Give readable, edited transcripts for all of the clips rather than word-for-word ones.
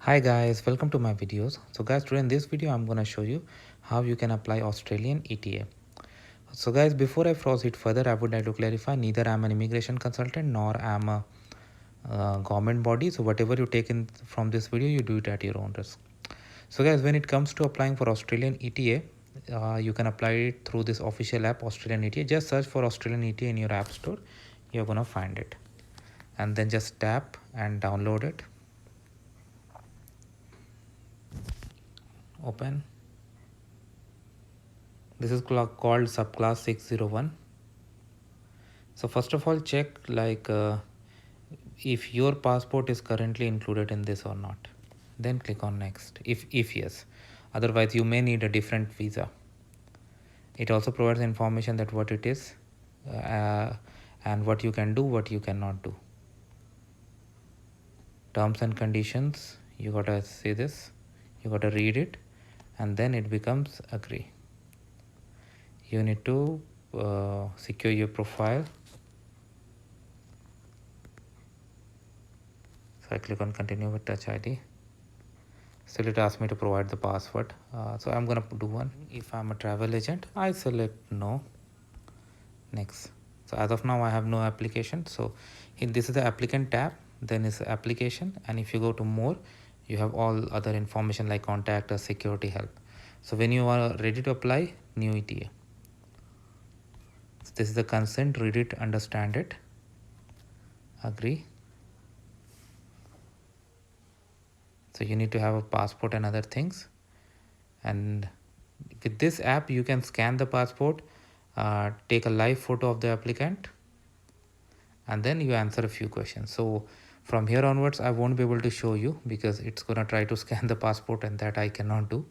Hi guys, welcome to my videos. So guys, today in this video I'm gonna show you how you can apply Australian ETA. So guys, before I proceed further, I would like to clarify neither I'm an immigration consultant nor I'm a government body. So whatever you take in from this video, you do it at your own risk. So guys, when it comes to applying for Australian ETA, you can apply it through this official app Australian ETA. Just search for Australian ETA in your app store. You're gonna find it, and then just tap and download it. Open. This is called subclass 601. So first of all, check if your passport is currently included in this or not. Then click on next if yes. Otherwise you may need a different visa. It also provides information that what it is and what you can do, what you cannot do. Terms and conditions, you gotta see this, you gotta read it, and then it becomes agree. You need to secure your profile. So I click on continue with Touch ID. Still it asks me to provide the password. So I'm gonna do one. If I'm a travel agent, I select no. Next. So as of now I have no application. So this is the applicant tab, then is application, and if you go to more, you have all other information like contact us, security help. So when you are ready to apply, new ETA. So this is the consent, read it, understand it, agree. So you need to have a passport and other things, and with this app you can scan the passport, take a live photo of the applicant, and then you answer a few questions. So from here onwards I won't be able to show you because it's gonna try to scan the passport, and that I cannot do.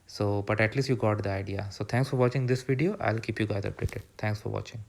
So but at least you got the idea. So thanks for watching this video. I'll keep you guys updated. Thanks for watching.